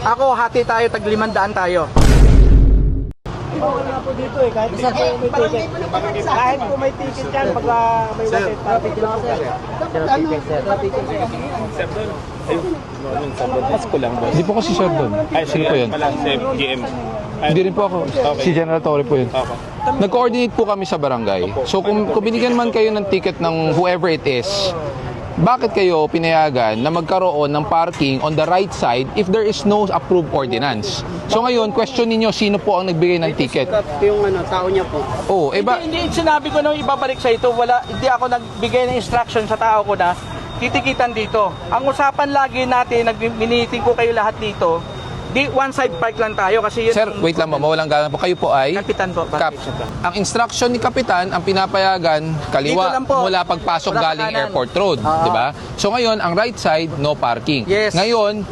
Ako, hati tayo, tag 500 tayo. Wala po dito eh, kahit po may ticket yan, pag may wasit, traffic lang po kasi. Asko lang, boss. Hindi po kasi sir doon. Ay, Sino po yun? Pala, si GM. Hindi rin po ako. Okay. Si General Torre po yun. Okay. Nag-coordinate po kami sa barangay. So kung binigyan man kayo ng ticket ng whoever it is, bakit kayo pinayagan na magkaroon ng parking on the right side if there is no approved ordinance? So ngayon, question niyo sino po ang nagbigay ng ticket? Yung tao niya po. Oh, ba? Hindi, sinabi ko nung ibabalik sa ito, hindi ako nagbigay ng instruction sa tao ko na titikitan dito. Ang usapan lagi natin, miniting ko kayo lahat dito, one side park lang tayo kasi yun. Sir, wait lang po, mawalang galang po. Kayo po ay? Kapitan po. Kap. Ang instruction ni Kapitan, ang pinapayagan, Dito kaliwa lang po. mula pagpasok Wala galing kanan. Airport Road, di ba? So ngayon, ang right side, no parking. Yes. Ngayon,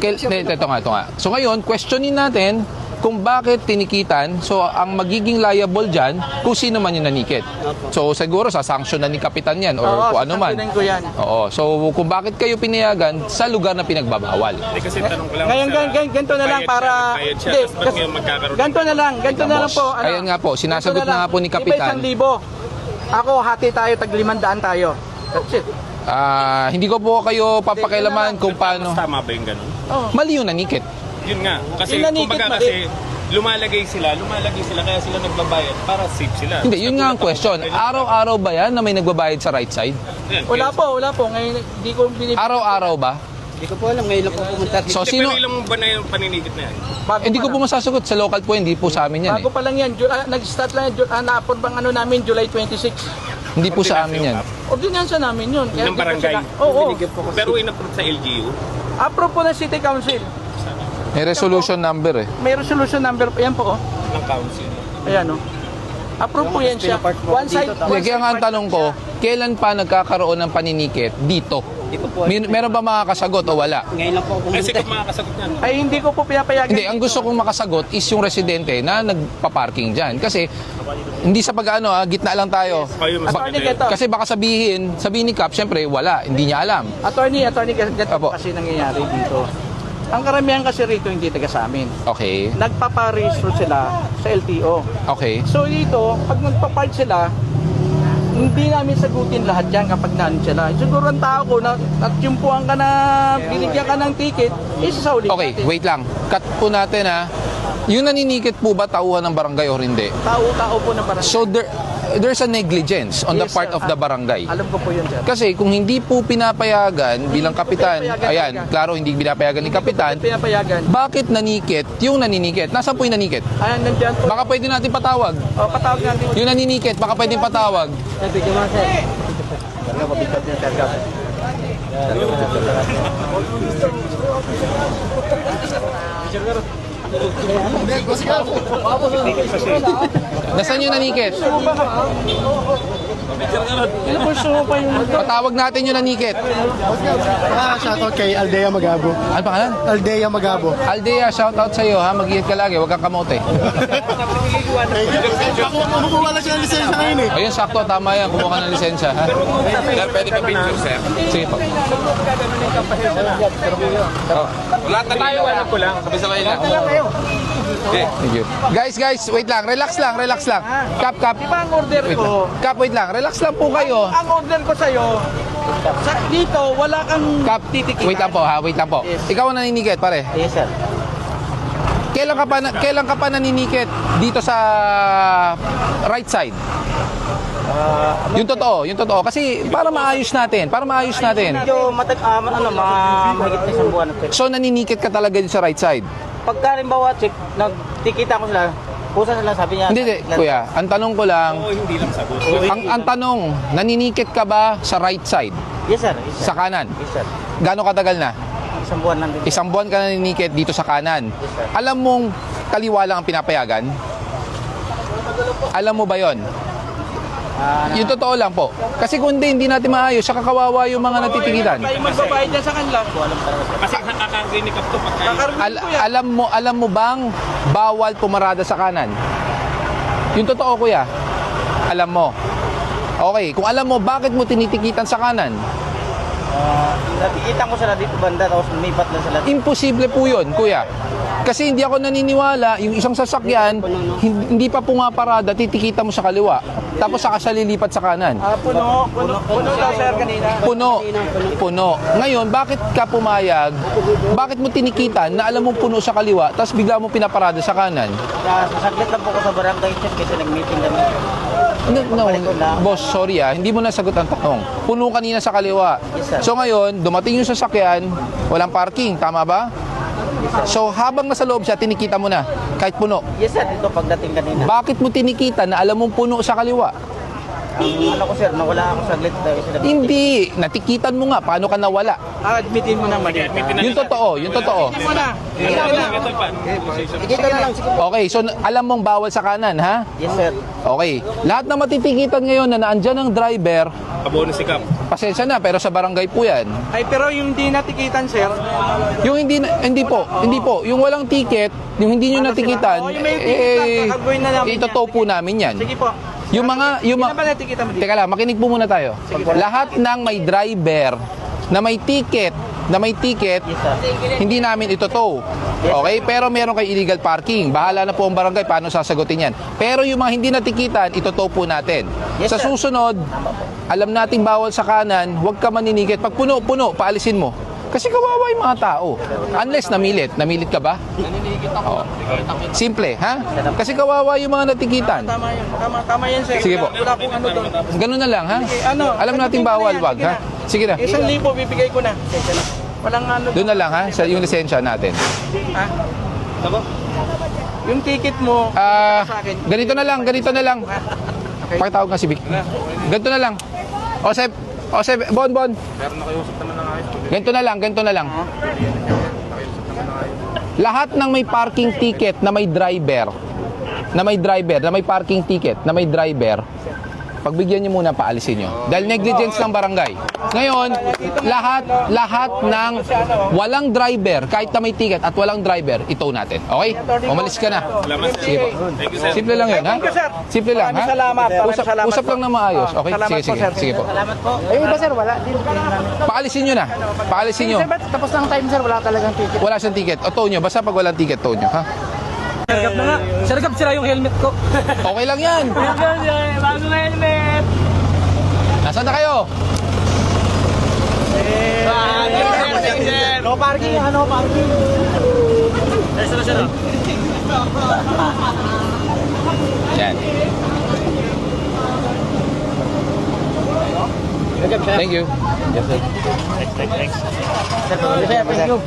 ito nga. So ngayon, questionin natin kung bakit tinikitan. So ang magiging liable dyan, kung sino man yung nanikit. So siguro sasanksyon na ni Kapitan yan or Oo, kung ano man. sasanktionin ko yan. Oo. So kung bakit kayo pinayagan sa lugar na pinagbabawal. Hindi kasi tanong ko lang. Ngayon, ganito na lang para... Hindi, ganito na lang Boss, po. ayan nga po, sinasagot ganito na nga po ni Kapitan. Iba 1,000. Ako, hati tayo, tag 500 tayo. That's it. Hindi ko po kayo papakialaman kung paano. Tama ba yung ganun? Mali yung nanikit. Yun nga. Kasi Yung nanikit kumbaga mali. kasi lumalagay sila kaya sila nagbabayad para safe sila. Hindi, yun nga ang question. Araw-araw ba yan na may nagbabayad sa right side? Yan, Wala po. Ngayon, hindi ko binibigay. Araw-araw ba? Hindi ko po alam, ngayon lang po pumunta. So, Sino? sino? Pero ilang ba na yung paninigit na yan? Hindi ko po masasagot. Sa local po, hindi po sa amin yan Bago pa lang yan. Nag-start lang yan. Na-upload bang ano namin, July 26. Hindi po sa amin yan. Ordinansa namin yun. Kaya Ng hindi ko barangay? sila- Oo. Pero in-approve sa LGU? Approve po ng City Council. May resolution number eh. May resolution number po. Yan po. ng council. Ayan o. Approve po yan siya. One side. Kaya nga ang tanong ko, kailan pa nagkakaroon ng paninikit dito? Dito po. Meron ba makakasagot o wala? Ngayon lang po Kasi pumunta. kung makakasagot niyan. Ay, hindi ko po pinapayagan. Hindi, ang gusto kong makasagot is yung residente na nagpa-parking dyan. Kasi hindi sa pag-ano gitna lang tayo. Kayo mas Attorney, maganda yun. ito. Kasi baka sabihin ni Cap, syempre wala, hindi niya alam. Attorney, ganito Apo. kasi nangyayari dito. Ang karamihan kasi rito hindi taga sa amin. Okay, Nagpaparehistro sila sa LTO. okay. So dito, pag nagpa-park sila, hindi namin sagutin lahat yan kapag naan sila. Siguro ang tao ko na natyumpuan ka na binigyan ka ng ticket, isasauli Okay, wait lang. Cut po natin Yung naninikit po ba tauhan ng barangay o hindi? Tao po na parang... So there's a negligence on the Yes, part sir. of the barangay. Alam ko po yun, sir. Kasi kung hindi po pinapayagan bilang kapitan, Pinapayagan ayan, talaga. klaro hindi pinapayagan ni kapitan, Pinapayagan. bakit nanikit yung naninikit? Nasaan po yung nanikit? Ayan, nandiyan po. Baka pwede natin patawag. O, patawag natin. Yung naninikit, baka pwede patawag. Video mo, sir. Nasaan yung nanikit? Gusto mo pa yung... Patawag natin yung nanikit. Shoutout kay Aldea Magabo. Ano pangalan? Aldea Magabo. Aldea, shout out sa iyo ha. Mag-iingat ka lagi, huwag kang kamote. Kumukuha na siya ng lisensya ngayon eh. Ayun, sakto, tama yan. Kumuha ka ng lisensya ha. Pwede ka picture, sir. Sige po. Lahat na tayo, alam ko lang. Sabi sa kanila. Thank you. Guys, wait lang. Relax lang. Kap. Di ba ang order Wait ko? lang. Kap, wait lang. Relax lang po kayo. Ang order ko sa'yo, dito, wala kang Kap, titikitan. wait lang po ha. Wait lang po. Yes. Ikaw ang naninikit, pare. Yes, sir. Kailan ka pa naninikit dito sa right side? Yung totoo. Kasi para maayos natin. Medyo mahigit na isang buwan. So, naninikit ka talaga dito sa right side? Pagka rimbawa, tikita ko sila, kusa sila sabi niya. Hindi, kuya. Ang tanong ko lang, Oo, hindi lang sagot. ang tanong, naninikit ka ba sa right side? Yes, sir. Yes, sir. Sa kanan? Yes, sir. Gaano katagal na? Isang buwan nandun. Isang buwan ka naninikit dito sa kanan. sir. Alam mong kaliwa lang ang pinapayagan? Alam mo ba yon? Yung totoo lang po. Kasi kung hindi natin maayos, saka kawawa yung mga natitigilan. Tayo magbabayad dyan sa kanila. Kasi nakakarinig up to pagkain. Alam mo bang bawal pumarada sa kanan? Yung totoo, kuya. Alam mo. Okay, kung alam mo, bakit mo tinitikitan sa kanan? Nakikita ko sila dito banda, tapos lumipat na sila. Imposible po yun, kuya. Kasi hindi ako naniniwala, yung isang sasakyan, hindi pa pumaparada, titikita mo sa kaliwa. Tapos saka siya lilipat sa kanan. Puno daw sir kanina. Puno. Ngayon, bakit ka pumayag? Bakit mo tinikitan na alam mong puno sa kaliwa, tapos bigla mo pinaparada sa kanan? Saglit lang po ko sa barangay check kasi nag-meeting kami. No, boss, sorry hindi mo nasagot ang tanong. Puno kanina sa kaliwa. Yes, sir. So ngayon, dumating yung sasakyan, walang parking, tama ba? So habang nasa loob siya, tinikita mo na, kahit puno. Yes sir, dito pagdating kanina. Bakit mo tinikita na alam mong puno sa kaliwa? Ang ano ko sir, nawala ako saglit dahil sila. Hindi, natikitan mo nga, paano ka nawala? Admitin mo na mali. Yung totoo. Mo na. Ikita na lang. Okay, so alam mong bawal sa kanan, ha? Yes sir. Okay, lahat na matitikitan ngayon na naandyan ang driver, Abono si Cap. pasensya na, pero sa barangay po yan. Ay pero yung di natikitan sir, Yung hindi po, yung walang ticket, yung hindi nyo natikitan, Oo, yung may ticket, kakagawin na namin itotow po namin yan. sige po. Yung mga, Hindi na ba natikita mo dito? teka lang, makinig po muna tayo. Lahat ng may driver na may ticket, Yes sir. hindi namin itotow. Okay? Pero meron kay illegal parking. Bahala na po ang barangay paano sasagutin yan. Pero yung mga hindi natikitan, itotow po natin. Yes, Sa sir. susunod, alam nating bawal sa kanan, huwag ka maninikit. Pag puno, paalisin mo. Kasi kawawa yung mga tao. Unless namilit. Namilit ka ba? Oo. Simple, ha? Kasi kawawa yung mga natikitan. Tama yun. Tama yan sir. Sige po. Wala akong ano doon. Ganun na lang, ha? ano, Alam nating sagutin ko na bawal, yan. wag, Sige ha? na. Sige na. 1,000 bibigay ko na. Walang ano. Doon na lang, ha? Sa yung lisensya natin. Ha? Yung ticket mo, sa akin. Ganito na lang. Pakitawag nga si Vic. Ganito na lang. Seb, Bon. Ganito na lang. Lahat ng may parking ticket na may driver, na may parking ticket, na may driver, pagbigyan niyo muna, paalisin niyo. Dahil negligence ng barangay. Ngayon, lahat ng walang driver, kahit na may ticket at walang driver, itow natin. Okay? Umalis ka na. Salamat sir. Sige po. Thank you sir. Simple lang yun, ha? Thank you, sir. Simple lang, ha? Maraming salamat. Salamat Usap po. lang na maayos. Okay? Salamat po, sir. Sige po. Salamat po. Eh, iba sir, wala. Din. Paalisin nyo na. Paalisin nyo. Sir, ba't tapos ng time sir, wala talagang ticket. Wala siyang ticket. O tow nyo. Basta pag walang ticket, tow nyo. Ha? Sargap na nga. Sargap sila yung helmet ko. Okay lang yan. Bago na helmet. Nasaan na kayo? No parking, no parking. Yan. Thank you. Yes, sir. Sir, thank you.